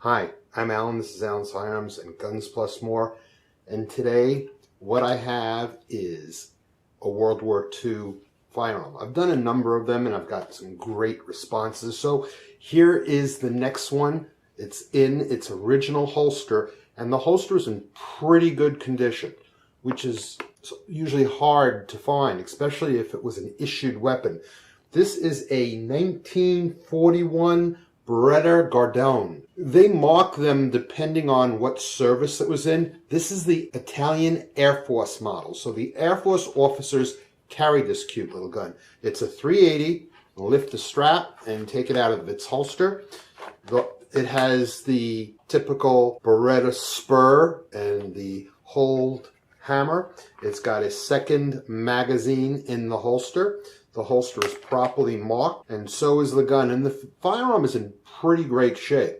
Hi, I'm Alan. This is Alan's Firearms and Guns Plus More. And today, what I have is a World War II firearm. I've done a number of them and I've got some great responses. So here is the next one. It's in its original holster, and the holster is in pretty good condition, which is usually hard to find, especially if it was an issued weapon. This is a 1941 Beretta Gardone. They mark them depending on what service it was in. This is the Italian Air Force model. So the Air Force officers carry this cute little gun. It's a 380. Lift the strap and take it out of its holster. It has the typical Beretta spur and the hold hammer. It's got a second magazine in the holster. The holster is properly marked, and so is the gun. And the firearm is in pretty great shape.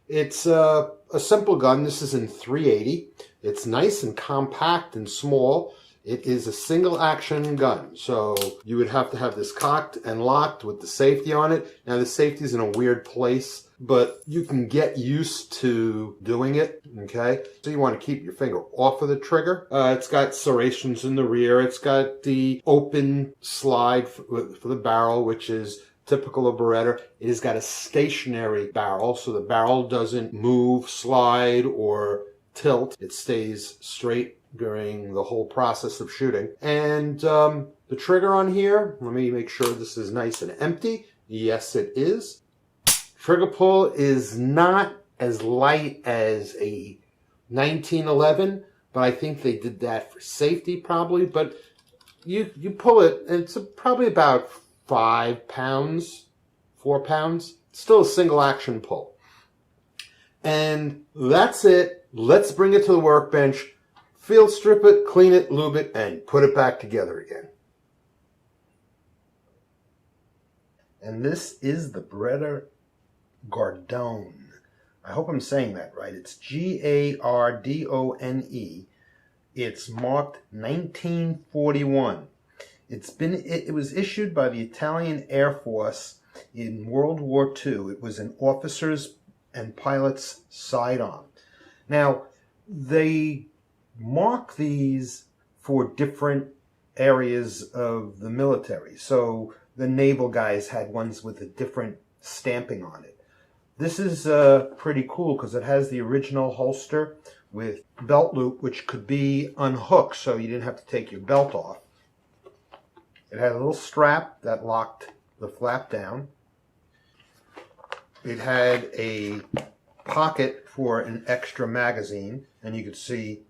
It's a simple gun. This is in 380. It's nice and compact and small. It is a single action gun. So you would have to have this cocked and locked with the safety on it. Now the safety is in a weird place, but you can get used to doing it, okay? So you want to keep your finger off of the trigger. It's got serrations in the rear. It's got the open slide for the barrel, which is typical of Beretta. It has got a stationary barrel, so the barrel doesn't move, slide, or tilt. It stays straight during the whole process of shooting. And the trigger on here, let me make sure this is nice and empty. Yes, it is. Trigger pull is not as light as a 1911, but I think they did that for safety probably. But you pull it, and it's probably about 5 pounds, 4 pounds. Still a single action pull. And that's it. Let's bring it to the workbench. Field strip it, clean it, lube it, and put it back together again. And this is the Beretta Gardone. I hope I'm saying that right. It's Gardone. It's marked 1941. It was issued by the Italian Air Force in World War II. It was an officer's and pilot's sidearm. Now, they mark these for different areas of the military. So the naval guys had ones with a different stamping on it. This is pretty cool because it has the original holster with belt loop, which could be unhooked so you didn't have to take your belt off. It had a little strap that locked the flap down. It had a pocket for an extra magazine, and you could see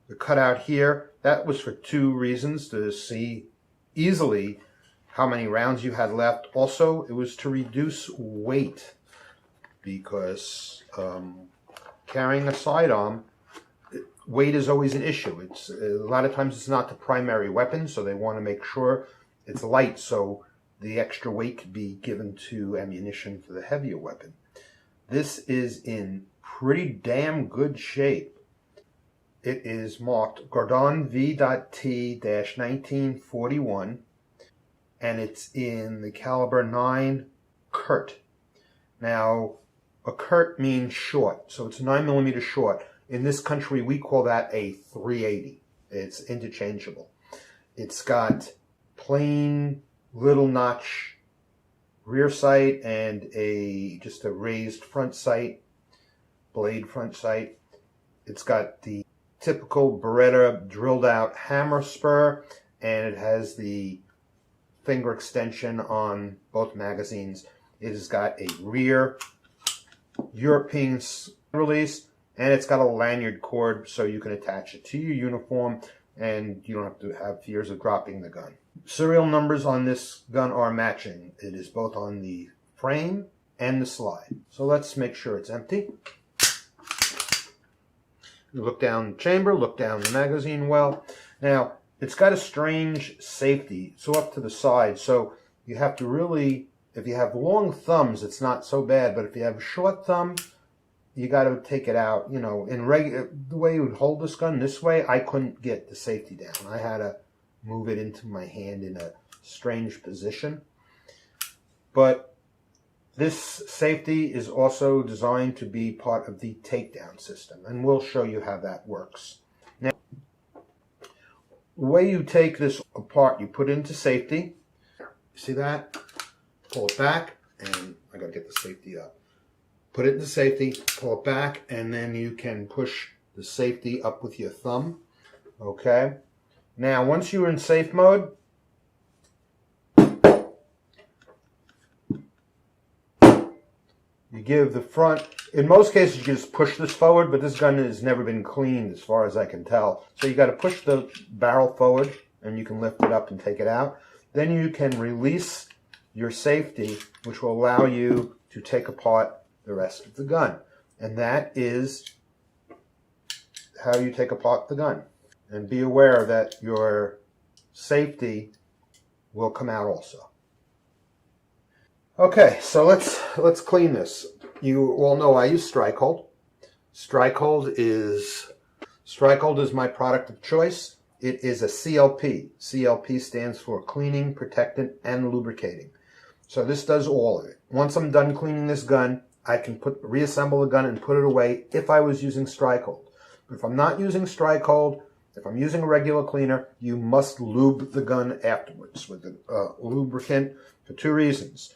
the cutout here. That was for 2 reasons: to see easily how many rounds you had left. Also, it was to reduce weight, because carrying a sidearm, weight is always an issue. It's a lot of times it's not the primary weapon, so they want to make sure it's light so the extra weight could be given to ammunition for the heavier weapon. This is in pretty damn good shape. It is marked Gardone V.T-1941, and it's in the caliber 9 Kurt. Now, a Kurt means short, so it's 9mm short. In this country, we call that a 380. It's interchangeable. It's got plain little notch rear sight and just a raised front sight, blade front sight. It's got the typical Beretta drilled out hammer spur, and it has the finger extension on both magazines. It has got a rear European release, and it's got a lanyard cord so you can attach it to your uniform and you don't have to have fears of dropping the gun. Serial numbers on this gun are matching. It is both on the frame and the slide. So let's make sure it's empty. Look down the chamber, look down the magazine well. Now, it's got a strange safety. It's off to the side, so you have to really, if you have long thumbs, it's not so bad, but if you have a short thumb, you got to take it out. You know, the way you would hold this gun this way, I couldn't get the safety down. I had to move it into my hand in a strange position. But This safety is also designed to be part of the takedown system, and we'll show you how that works. Now, the way you take this apart, you put it into safety. See that? Pull it back, and I gotta get the safety up. Put it into safety, pull it back, and then you can push the safety up with your thumb. Okay? Now, once you're in safe mode, you give the front, in most cases you just push this forward, but this gun has never been cleaned as far as I can tell. So you got to push the barrel forward and you can lift it up and take it out. Then you can release your safety, which will allow you to take apart the rest of the gun. And that is how you take apart the gun. And be aware that your safety will come out also. Okay, so let's clean this. You all know I use Strikehold. Strikehold is my product of choice. It is a CLP. CLP stands for cleaning, protectant, and lubricating. So this does all of it. Once I'm done cleaning this gun, I can reassemble the gun and put it away if I was using Strikehold. But if I'm not using Strikehold, if I'm using a regular cleaner, you must lube the gun afterwards with a lubricant for two reasons.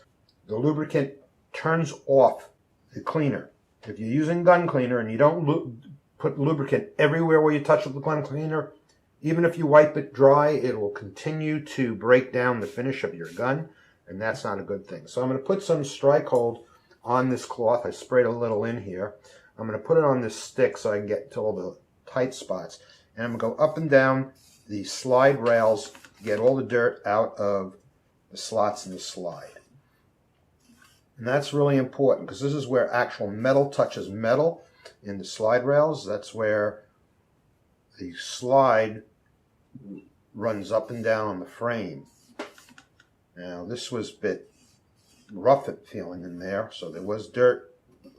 The lubricant turns off the cleaner. If you're using gun cleaner and you don't put lubricant everywhere where you touch the gun cleaner, even if you wipe it dry, it will continue to break down the finish of your gun, and that's not a good thing. So I'm going to put some Strikehold on this cloth. I sprayed a little in here. I'm going to put it on this stick so I can get to all the tight spots. And I'm going to go up and down the slide rails to get all the dirt out of the slots in the slide. And that's really important because this is where actual metal touches metal in the slide rails. That's where the slide runs up and down on the frame. Now this was a bit rough at feeling in there, so there was dirt,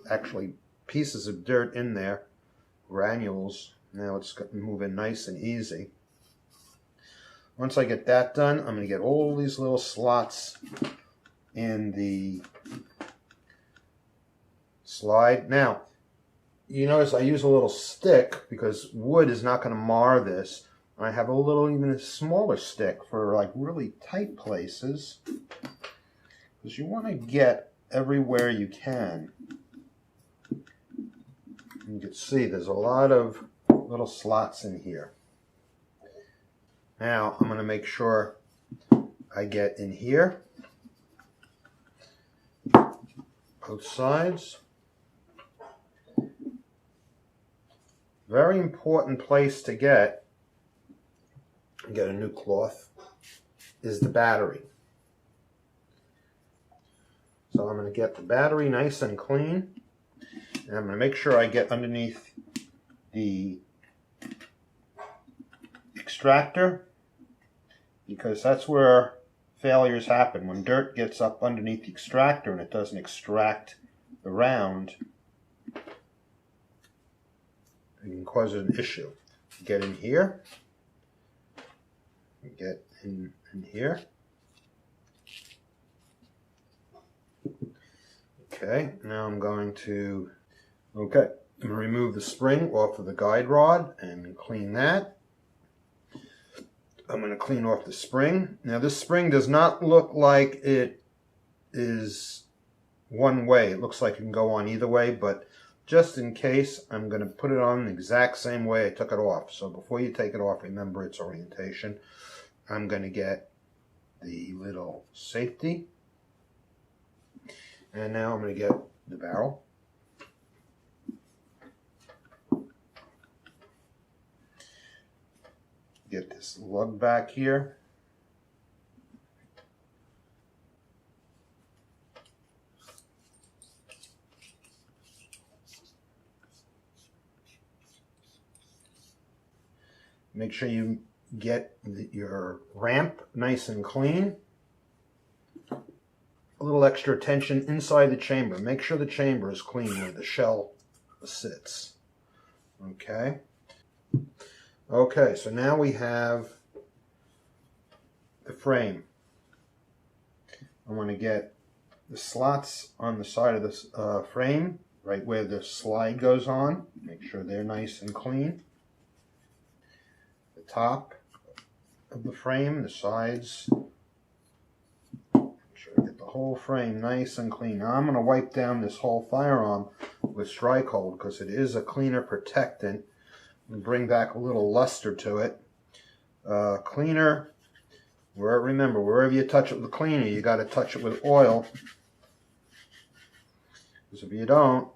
actually pieces of dirt in there, granules. Now it's moving nice and easy. Once I get that done, I'm going to get all these little slots in the slide. Now, you notice I use a little stick because wood is not going to mar this. I have a little, even a smaller stick for like really tight places because you want to get everywhere you can. You can see there's a lot of little slots in here. Now I'm going to make sure I get in here, both sides. Very important place to get a new cloth is the battery. So I'm going to get the battery nice and clean, and I'm going to make sure I get underneath the extractor, because that's where failures happen. When dirt gets up underneath the extractor and it doesn't extract the round, it can cause an issue. Get in here, get in here. Okay, now I'm going to remove the spring off of the guide rod and clean that. I'm going to clean off the spring. Now this spring does not look like it is one way. It looks like it can go on either way, but just in case, I'm going to put it on the exact same way I took it off. So before you take it off, remember its orientation. I'm going to get the little safety. And now I'm going to get the barrel. Get this lug back here. Make sure you get your ramp nice and clean. A little extra attention inside the chamber. Make sure the chamber is clean where the shell sits. Okay. Okay, so now we have the frame. I want to get the slots on the side of this frame, right where the slide goes on. Make sure they're nice and clean. The top of the frame, the sides. Make sure I get the whole frame nice and clean. Now I'm going to wipe down this whole firearm with strike hold because it is a cleaner protectant and bring back a little luster to it. Cleaner, remember, wherever you touch it with a cleaner, you got to touch it with oil. Because if you don't,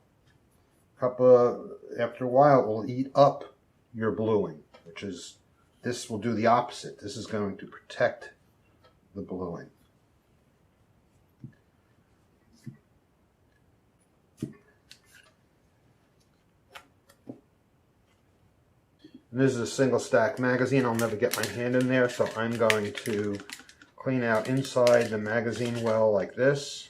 after a while, it will eat up your bluing, which is, this will do the opposite. This is going to protect the bluing. And this is a single stack magazine. I'll never get my hand in there, so I'm going to clean out inside the magazine well like this.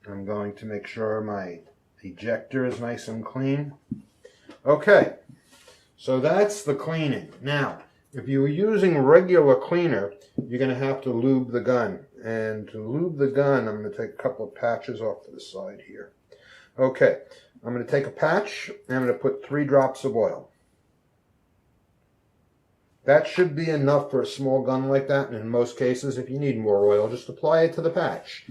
I'm going to make sure my ejector is nice and clean. Okay, so that's the cleaning. Now, if you were using regular cleaner, you're going to have to lube the gun. And to lube the gun, I'm going to take a couple of patches off to the side here. Okay, I'm going to take a patch and I'm going to put 3 drops of oil. That should be enough for a small gun like that, and in most cases, if you need more oil, just apply it to the patch.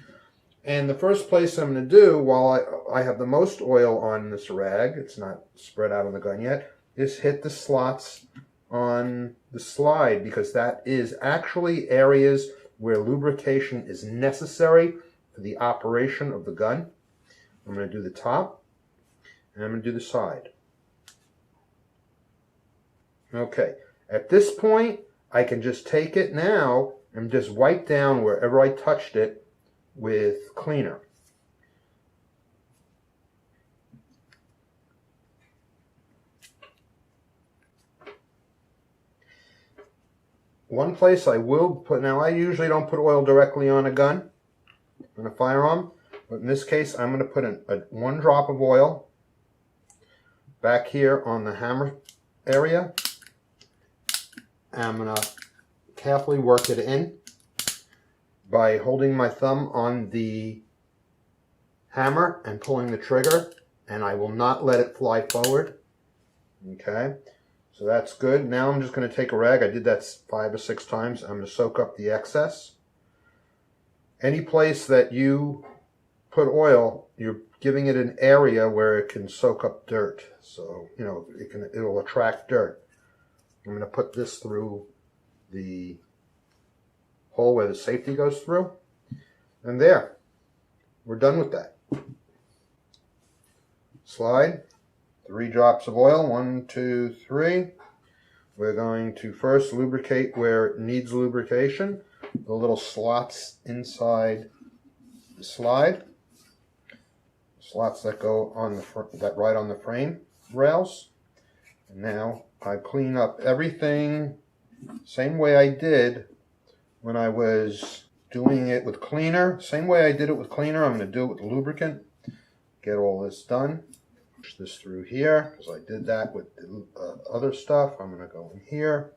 And the first place I'm going to do, while I have the most oil on this rag, it's not spread out on the gun yet, is hit the slots on the slide, because that is actually areas where lubrication is necessary for the operation of the gun. I'm going to do the top, and I'm going to do the side. Okay, at this point, I can just take it now and just wipe down wherever I touched it with cleaner. One place I will put, now I usually don't put oil directly on a gun, on a firearm, but in this case I'm going to put 1 drop of oil back here on the hammer area. And I'm going to carefully work it in by holding my thumb on the hammer and pulling the trigger, and I will not let it fly forward. Okay, so that's good. Now I'm just going to take a rag. I did that 5 or 6 times. I'm going to soak up the excess. Any place that you put oil, you're giving it an area where it can soak up dirt. So, you know, it'll attract dirt. I'm going to put this through the hole where the safety goes through. And there, we're done with that. Slide, 3 drops of oil, 1, 2, 3. We're going to first lubricate where it needs lubrication, the little slots inside the slide, slots that go on the right on the frame rails. And now I clean up everything same way I did when I was doing it with cleaner. Same way I did it with cleaner, I'm going to do it with lubricant. Get all this done. Push this through here because I did that with the other stuff. I'm going to go in here.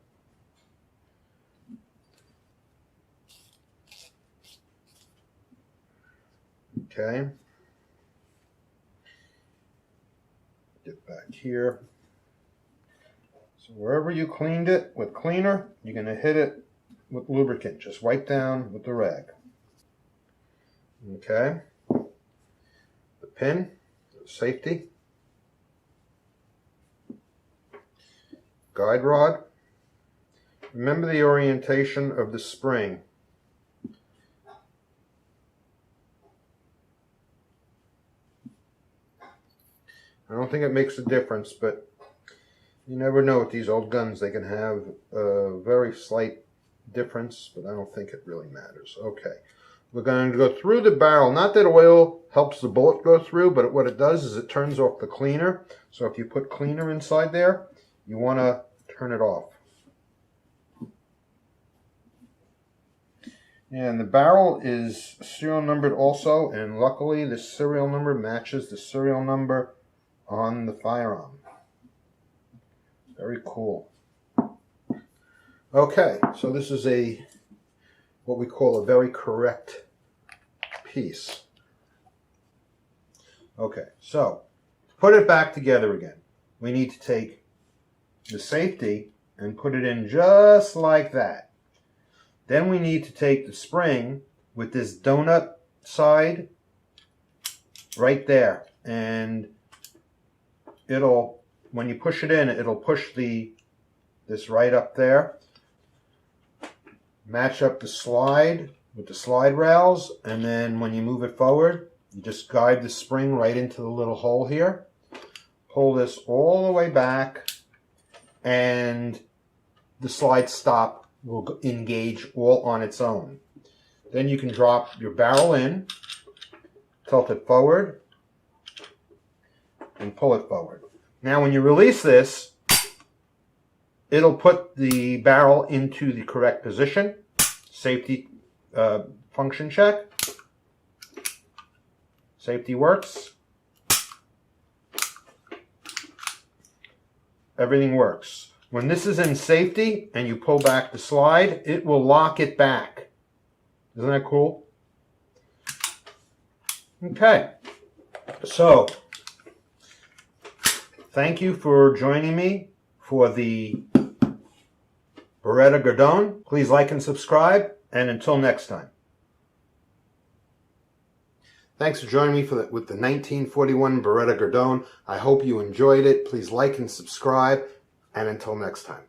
Okay. Get back here. So wherever you cleaned it with cleaner, you're going to hit it with lubricant. Just wipe down with the rag. Okay. The pin, safety. Guide rod. Remember the orientation of the spring. I don't think it makes a difference, but you never know with these old guns. They can have a very slight difference, but I don't think it really matters. Okay. We're going to go through the barrel. Not that oil helps the bullet go through, but what it does is it turns off the cleaner. So if you put cleaner inside there, you want to turn it off. And the barrel is serial numbered also, and luckily the serial number matches the serial number on the firearm. Very cool. Okay, so this is a what we call a very correct piece. Okay, so to put it back together again, we need to take the safety and put it in just like that. Then we need to take the spring with this donut side right there, and it'll, when you push it in, it'll push this right up there. Match up the slide with the slide rails, and then when you move it forward, you just guide the spring right into the little hole here. Pull this all the way back, and the slide stop will engage all on its own. Then you can drop your barrel in, tilt it forward, and pull it forward. Now when you release this, it'll put the barrel into the correct position. Safety function check. Safety works. Everything works. When this is in safety and you pull back the slide, it will lock it back. Isn't that cool? Okay. So, thank you for joining me for the Beretta Gardone. Please like and subscribe, and until next time. Thanks for joining me with the 1941 Beretta Gardone. I hope you enjoyed it. Please like and subscribe, and until next time.